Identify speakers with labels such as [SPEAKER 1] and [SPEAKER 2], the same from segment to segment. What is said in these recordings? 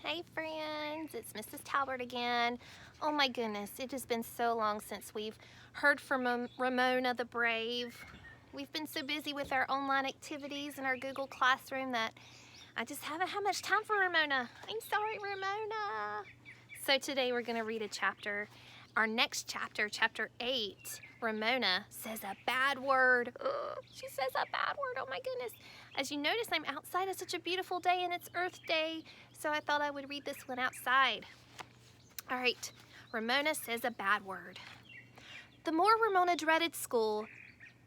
[SPEAKER 1] Hey friends, it's Mrs. Talbert again. Oh my goodness, it has been so long since we've heard from Ramona the Brave. We've been so busy with our online activities in our Google Classroom that I just haven't had much time for Ramona. I'm sorry, Ramona. So today we're going to read a chapter. Our next chapter, chapter 8, Ramona says a bad word. Ugh, she says a bad word, oh my goodness. As you notice, I'm outside. It's such a beautiful day and it's Earth Day, so I thought I would read this one outside. All right, Ramona says a bad word. The more Ramona dreaded school,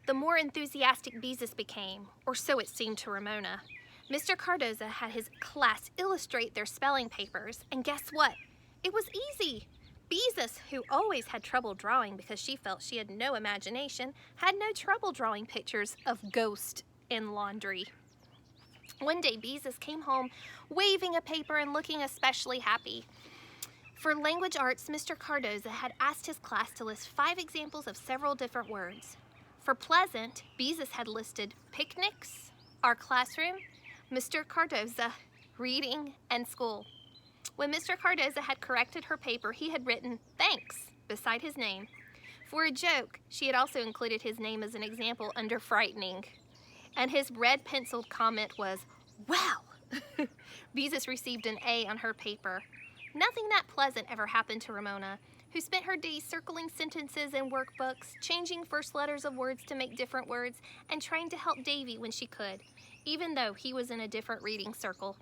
[SPEAKER 1] the more enthusiastic Beezus became, or so it seemed to Ramona. Mr. Cardoza had his class illustrate their spelling papers, and guess what? It was easy. Beezus, who always had trouble drawing because she felt she had no imagination, had no trouble drawing pictures of ghosts in laundry. One day, Beezus came home waving a paper and looking especially happy. For language arts, Mr. Cardoza had asked his class to list 5 examples of several different words. For pleasant, Beezus had listed picnics, our classroom, Mr. Cardoza, reading, and school. When Mr. Cardoza had corrected her paper, he had written thanks beside his name. For a joke, she had also included his name as an example under frightening. And his red penciled comment was, wow! Beezus received an A on her paper. Nothing that pleasant ever happened to Ramona, who spent her days circling sentences in workbooks, changing first letters of words to make different words, and trying to help Davy when she could, even though he was in a different reading circle.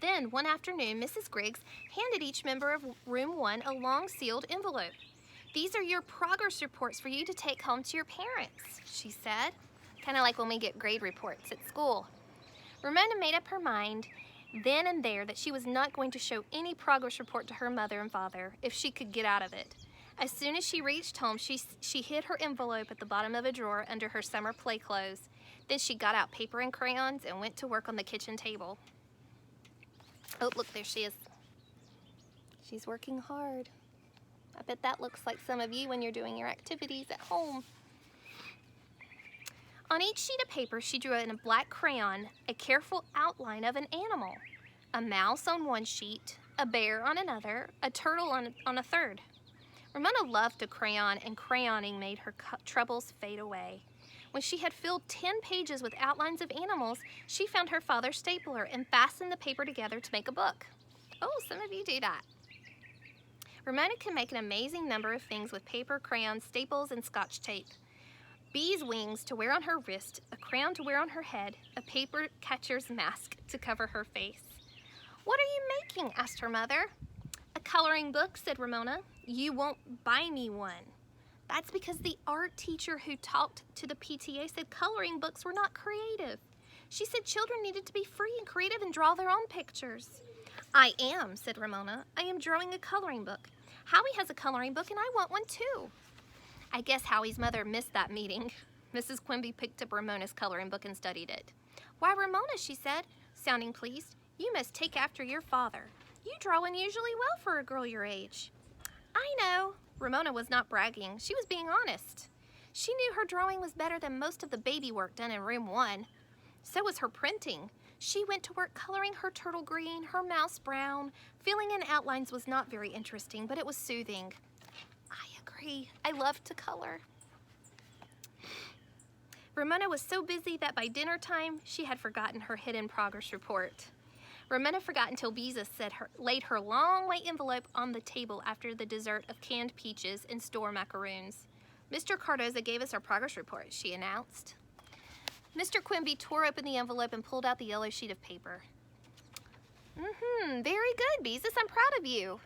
[SPEAKER 1] Then, one afternoon, Mrs. Griggs handed each member of Room 1 a long sealed envelope. "These are your progress reports for you to take home to your parents," she said. Kind of like when we get grade reports at school. Ramona made up her mind then and there that she was not going to show any progress report to her mother and father if she could get out of it. As soon as she reached home, she hid her envelope at the bottom of a drawer under her summer play clothes. Then she got out paper and crayons and went to work on the kitchen table. Oh, look, there she is. She's working hard. I bet that looks like some of you when you're doing your activities at home. On each sheet of paper, she drew in a black crayon a careful outline of an animal. A mouse on one sheet, a bear on another, a turtle on a third. Ramona loved to crayon, and crayoning made her troubles fade away. When she had filled 10 pages with outlines of animals, she found her father's stapler and fastened the paper together to make a book. Oh, some of you do that. Ramona can make an amazing number of things with paper, crayons, staples, and Scotch tape. Bee's wings to wear on her wrist, a crown to wear on her head, a paper catcher's mask to cover her face. "What are you making?" asked her mother. "A coloring book," said Ramona. "You won't buy me one." That's because the art teacher who talked to the PTA said coloring books were not creative. She said children needed to be free and creative and draw their own pictures. "I am," said Ramona. "I am drawing a coloring book. Howie has a coloring book and I want one too." I guess Howie's mother missed that meeting. Mrs. Quimby picked up Ramona's coloring book and studied it. "Why, Ramona," she said, sounding pleased, "you must take after your father. You draw unusually well for a girl your age." "I know." Ramona was not bragging. She was being honest. She knew her drawing was better than most of the baby work done in Room 1. So was her printing. She went to work coloring her turtle green, her mouse brown. Filling in outlines was not very interesting, but it was soothing. I agree. I love to color. Ramona was so busy that by dinner time, she had forgotten her hidden progress report. Ramona forgot until Beezus laid her long white envelope on the table after the dessert of canned peaches and store macaroons. "Mr. Cardoza gave us our progress report," she announced. Mr. Quimby tore open the envelope and pulled out the yellow sheet of paper. Very good, Beezus. I'm proud of you."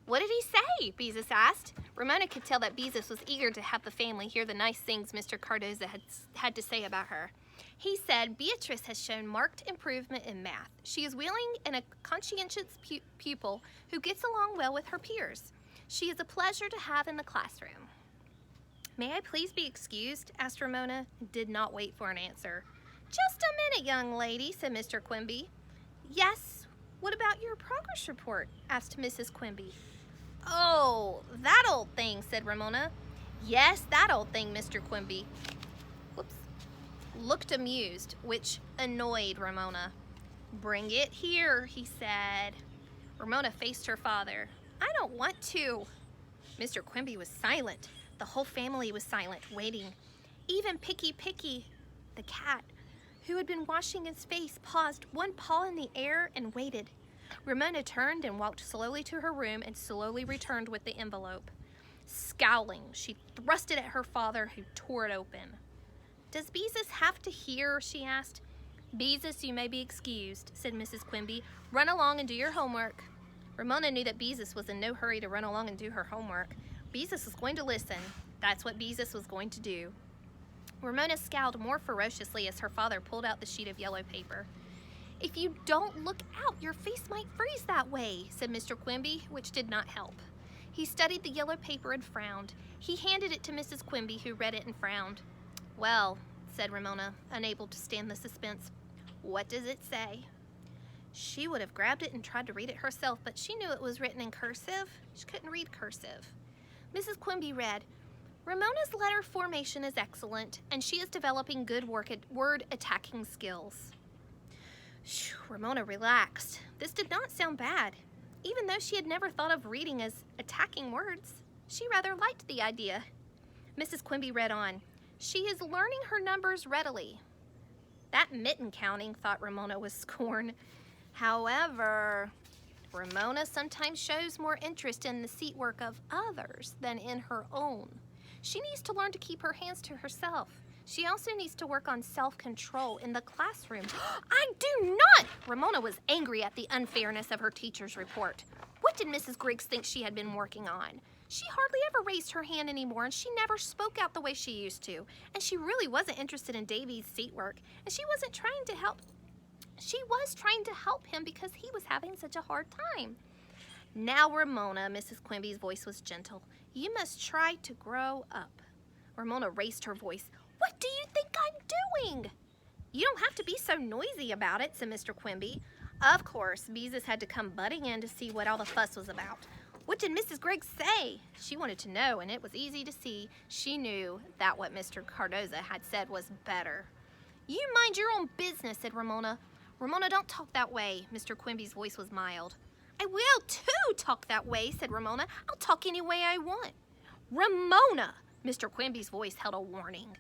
[SPEAKER 1] "What did he say?" Beezus asked. Ramona could tell that Beezus was eager to have the family hear the nice things Mr. Cardoza had to say about her. He said, "Beatrice has shown marked improvement in math. She is willing and a conscientious pupil who gets along well with her peers. She is a pleasure to have in the classroom." "May I please be excused?" asked Ramona, and did not wait for an answer. "Just a minute, young lady," said Mr. Quimby. "Yes, what about your progress report?" asked Mrs. Quimby. "Oh, that old thing," said Ramona. "Yes, that old thing," Mr. Quimby looked amused, which annoyed Ramona. "Bring it here," he said. Ramona faced her father. I don't want to. Mr. Quimby was silent. The whole family was silent, waiting. Even Picky, the cat, who had been washing his face, paused, one paw in the air, and waited. Ramona turned and walked slowly to her room and slowly returned with the envelope. Scowling, she thrust it at her father, who tore it open. Does Beezus have to hear? She asked. Beezus, you may be excused, said Mrs. Quimby. Run along and do your homework. Ramona knew that Beezus was in no hurry to run along and do her homework. Beezus was going to listen. That's what Beezus was going to do. Ramona scowled more ferociously as her father pulled out the sheet of yellow paper. If you don't look out, your face might freeze that way, said Mr. Quimby, which did not help. He studied the yellow paper and frowned. He handed it to Mrs. Quimby, who read it and frowned. Well, said Ramona, unable to stand the suspense. What does it say? She would have grabbed it and tried to read it herself, but she knew it was written in cursive. She couldn't read cursive. Mrs. Quimby read, Ramona's letter formation is excellent, and she is developing good word attacking skills. Ramona relaxed. This did not sound bad. Even though she had never thought of reading as attacking words, she rather liked the idea. Mrs. Quimby read on, She is learning her numbers readily. That mitten counting, thought Ramona with scorn. However, Ramona sometimes shows more interest in the seat work of others than in her own. She needs to learn to keep her hands to herself. She also needs to work on self-control in the classroom. I do not! Ramona was angry at the unfairness of her teacher's report. What did Mrs. Griggs think she had been working on? She hardly ever raised her hand anymore, and she never spoke out the way she used to. And she really wasn't interested in Davy's seat work, and she wasn't trying to help. She was trying to help him because he was having such a hard time. Now, Ramona, Mrs. Quimby's voice was gentle, you must try to grow up. Ramona raised her voice. What do you think I'm doing? You don't have to be so noisy about it, said Mr. Quimby. Of course, Beezus had to come butting in to see what all the fuss was about. What did Mrs. Griggs say? She wanted to know, and it was easy to see. She knew that what Mr. Cardoza had said was better. You mind your own business, said Ramona. Ramona, don't talk that way. Mr. Quimby's voice was mild. I will, too, talk that way, said Ramona. I'll talk any way I want. Ramona! Mr. Quimby's voice held a warning.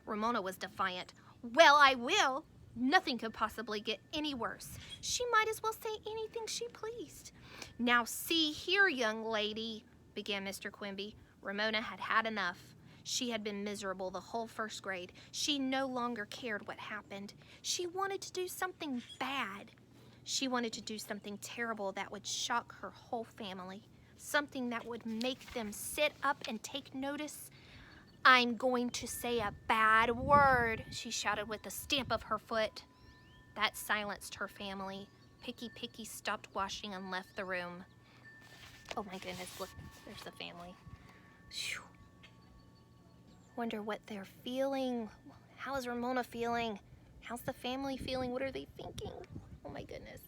[SPEAKER 1] Ramona was defiant. Well, I will. Nothing could possibly get any worse. She might as well say anything she pleased. Now see here, young lady, began Mr. Quimby. Ramona had had enough. She had been miserable the whole first grade. She no longer cared what happened. She wanted to do something bad. She wanted to do something terrible that would shock her whole family. Something that would make them sit up and take notice. I'm going to say a bad word, she shouted with a stamp of her foot. That silenced her family. Picky stopped washing and left the room. Oh my goodness, look, there's the family. Whew. Wonder what they're feeling. How is Ramona feeling? How's the family feeling? What are they thinking? Oh my goodness.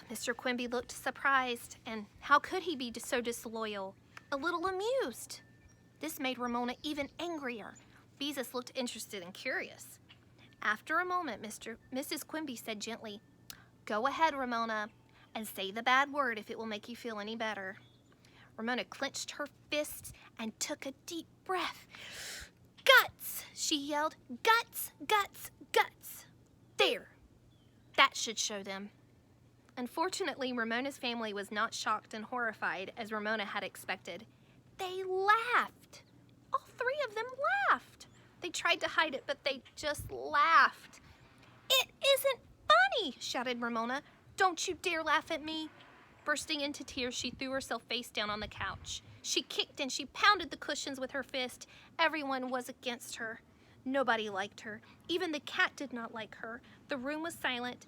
[SPEAKER 1] Mr. Quimby looked surprised, and how could he be so disloyal? A little amused. This made Ramona even angrier. Beezus looked interested and curious. After a moment, Mrs. Quimby said gently, Go ahead, Ramona, and say the bad word if it will make you feel any better. Ramona clenched her fists and took a deep breath. Guts, she yelled. Guts, guts, guts. There. That should show them. Unfortunately, Ramona's family was not shocked and horrified as Ramona had expected. They laughed. All three of them laughed. They tried to hide it, but they just laughed. It isn't funny, shouted Ramona. Don't you dare laugh at me. Bursting into tears, she threw herself face down on the couch. She kicked and she pounded the cushions with her fist. Everyone was against her. Nobody liked her. Even the cat did not like her. The room was silent,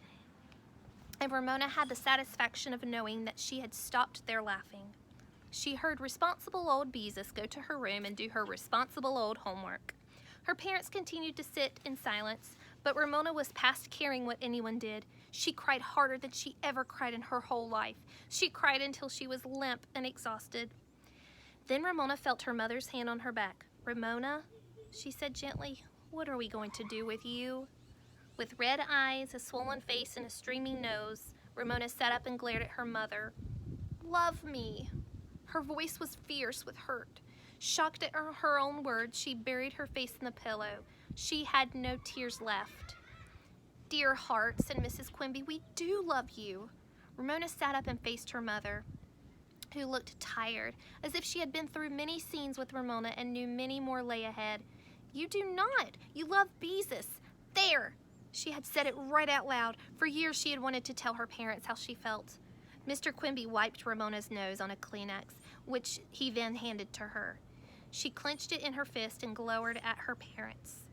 [SPEAKER 1] and Ramona had the satisfaction of knowing that she had stopped their laughing. She heard responsible old Beezus go to her room and do her responsible old homework. Her parents continued to sit in silence, but Ramona was past caring what anyone did. She cried harder than she ever cried in her whole life. She cried until she was limp and exhausted. Then Ramona felt her mother's hand on her back. Ramona, she said gently, what are we going to do with you? With red eyes, a swollen face, and a streaming nose, Ramona sat up and glared at her mother. "Love me." Her voice was fierce with hurt. Shocked at her own words, she buried her face in the pillow. She had no tears left. "Dear heart," said Mrs. Quimby, "we do love you." Ramona sat up and faced her mother, who looked tired, as if she had been through many scenes with Ramona and knew many more lay ahead. "You do not. You love Beezus. There!" She had said it right out loud. For years she had wanted to tell her parents how she felt. Mr. Quimby wiped Ramona's nose on a Kleenex, which he then handed to her. She clenched it in her fist and glowered at her parents.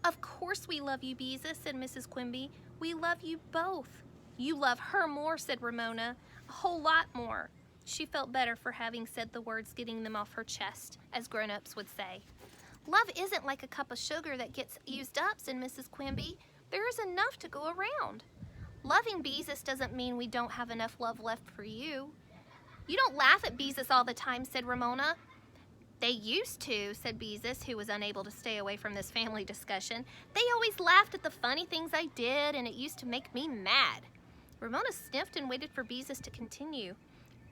[SPEAKER 1] "Of course we love you, Beezus," said Mrs. Quimby. "We love you both." "You love her more," said Ramona. "A whole lot more." She felt better for having said the words, getting them off her chest, as grown-ups would say. "Love isn't like a cup of sugar that gets used up," said Mrs. Quimby. "There is enough to go around." "Loving Beezus doesn't mean we don't have enough love left for you." "You don't laugh at Beezus all the time," said Ramona. "They used to," said Beezus, who was unable to stay away from this family discussion. "They always laughed at the funny things I did, and it used to make me mad." Ramona sniffed and waited for Beezus to continue.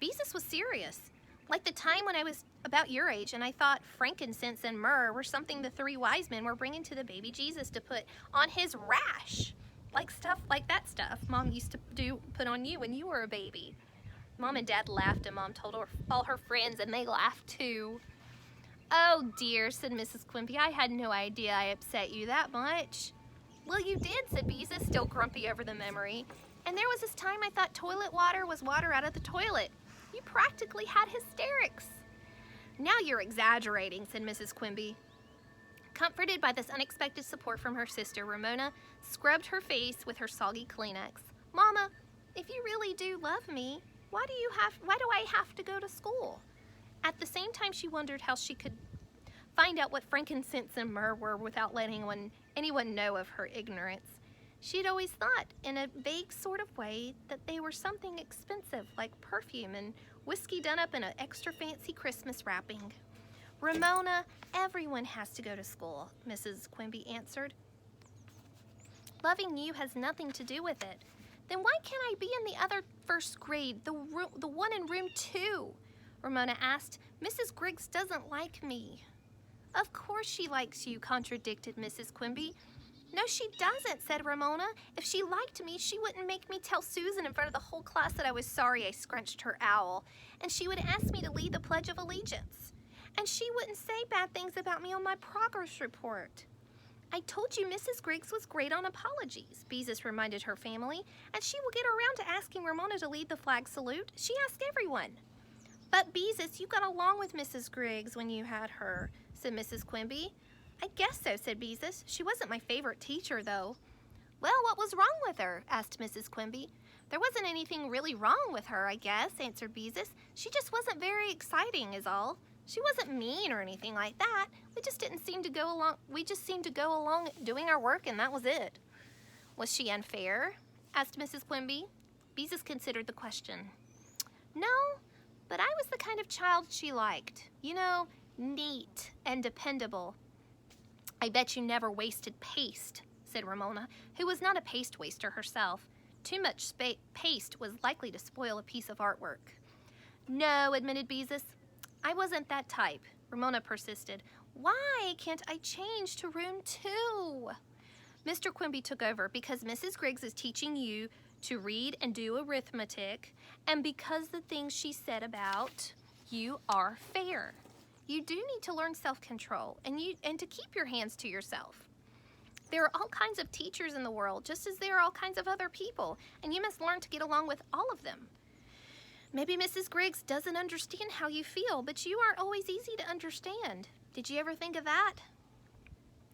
[SPEAKER 1] Beezus was serious. "Like the time when I was about your age and I thought frankincense and myrrh were something the three wise men were bringing to the baby Jesus to put on his rash. Like that stuff Mom used to put on you when you were a baby." Mom and Dad laughed, and Mom told all her friends, and they laughed too. "Oh dear," said Mrs. Quimby, "I had no idea I upset you that much." "Well, you did," said Beezus, still grumpy over the memory. "And there was this time I thought toilet water was water out of the toilet. You practically had hysterics." "Now you're exaggerating," said Mrs. Quimby. Comforted by this unexpected support from her sister, Ramona scrubbed her face with her soggy Kleenex. "Mama, if you really do love me, why do I have to go to school?" At the same time, she wondered how she could find out what frankincense and myrrh were without letting anyone know of her ignorance. She had always thought, in a vague sort of way, that they were something expensive, like perfume and whiskey done up in an extra fancy Christmas wrapping. "Ramona, everyone has to go to school," Mrs. Quimby answered. "Loving you has nothing to do with it." "Then why can't I be in the other first grade, the one in room 2? Ramona asked. "Mrs. Griggs doesn't like me." "Of course she likes you," contradicted Mrs. Quimby. "No, she doesn't," said Ramona. "If she liked me, she wouldn't make me tell Susan in front of the whole class that I was sorry I scrunched her owl. And she would ask me to lead the Pledge of Allegiance. And she wouldn't say bad things about me on my progress report." "I told you Mrs. Griggs was great on apologies," Beezus reminded her family. "And she will get around to asking Ramona to lead the flag salute. She asked everyone." "But Beezus, you got along with Mrs. Griggs when you had her," said Mrs. Quimby. "I guess so," said Beezus. "She wasn't my favorite teacher, though." "Well, what was wrong with her?" asked Mrs. Quimby. "There wasn't anything really wrong with her, I guess," answered Beezus. "She just wasn't very exciting, is all. She wasn't mean or anything like that. We just seemed to go along doing our work, and that was it." "Was she unfair?" asked Mrs. Quimby. Beezus considered the question. "No, but I was the kind of child she liked. You know, neat and dependable." "I bet you never wasted paste," said Ramona, who was not a paste waster herself. Too much paste was likely to spoil a piece of artwork. "No," admitted Beezus. "I wasn't that type." Ramona persisted. "Why can't I change to room 2? Mr. Quimby took over because Mrs. Griggs is teaching you to read and do arithmetic, and because the things she said about you are fair. You do need to learn self-control and to keep your hands to yourself. There are all kinds of teachers in the world, just as there are all kinds of other people, and you must learn to get along with all of them. Maybe Mrs. Griggs doesn't understand how you feel, but you aren't always easy to understand. Did you ever think of that?"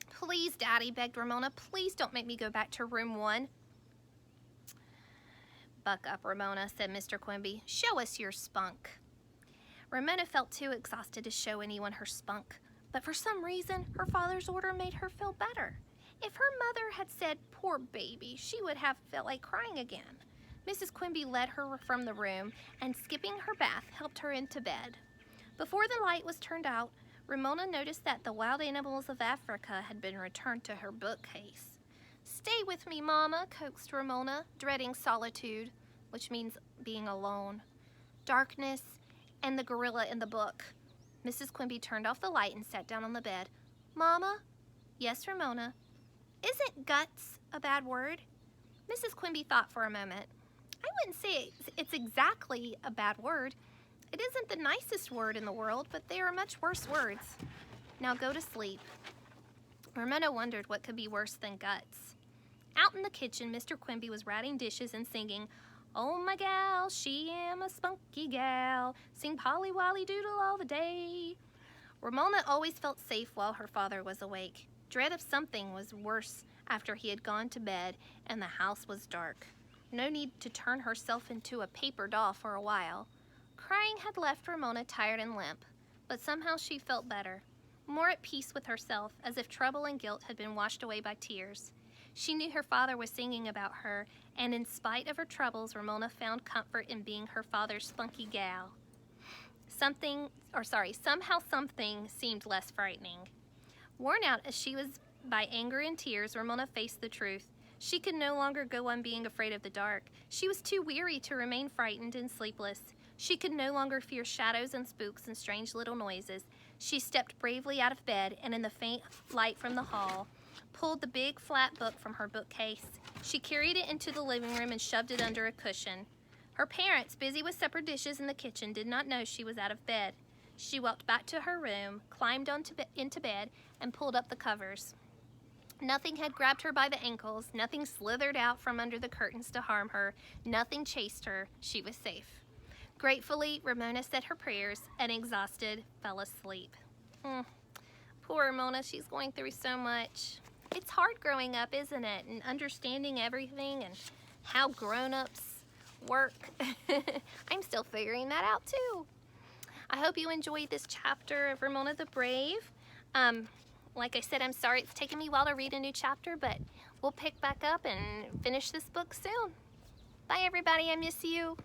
[SPEAKER 1] "Please, Daddy," begged Ramona. "Please don't make me go back to room 1. "Buck up, Ramona," said Mr. Quimby. "Show us your spunk." Ramona felt too exhausted to show anyone her spunk, but for some reason, her father's order made her feel better. If her mother had said, "Poor baby," she would have felt like crying again. Mrs. Quimby led her from the room and, skipping her bath, helped her into bed. Before the light was turned out, Ramona noticed that the Wild Animals of Africa had been returned to her bookcase. "Stay with me, Mama," coaxed Ramona, dreading solitude, which means being alone, darkness, and the gorilla in the book. Mrs. Quimby turned off the light and sat down on the bed. "Mama?" "Yes, Ramona." "Isn't guts a bad word?" Mrs. Quimby thought for a moment. "I wouldn't say it's exactly a bad word. It isn't the nicest word in the world, but there are much worse words. Now go to sleep." Ramona wondered what could be worse than guts. Out in the kitchen, Mr. Quimby was ratting dishes and singing, "Oh, my gal, she am a spunky gal, sing Polly Wolly Doodle all the day." Ramona always felt safe while her father was awake. Dread of something was worse after he had gone to bed and the house was dark. No need to turn herself into a paper doll for a while. Crying had left Ramona tired and limp, but somehow she felt better, more at peace with herself, as if trouble and guilt had been washed away by tears. She knew her father was singing about her, and in spite of her troubles, Ramona found comfort in being her father's spunky gal. Somehow something seemed less frightening. Worn out as she was by anger and tears, Ramona faced the truth. She could no longer go on being afraid of the dark. She was too weary to remain frightened and sleepless. She could no longer fear shadows and spooks and strange little noises. She stepped bravely out of bed and in the faint light from the hall, pulled the big flat book from her bookcase. She carried it into the living room and shoved it under a cushion. Her parents, busy with supper dishes in the kitchen, did not know she was out of bed. She walked back to her room, climbed into bed, and pulled up the covers. Nothing had grabbed her by the ankles. Nothing slithered out from under the curtains to harm her. Nothing chased her. She was safe. Gratefully, Ramona said her prayers and, exhausted, fell asleep. Poor Ramona, she's going through so much. It's hard growing up, isn't it? And understanding everything and how grown-ups work. I'm still figuring that out too. I hope you enjoyed this chapter of Ramona the Brave. Like I said, I'm sorry it's taken me a while to read a new chapter, but we'll pick back up and finish this book soon. Bye, everybody. I miss you.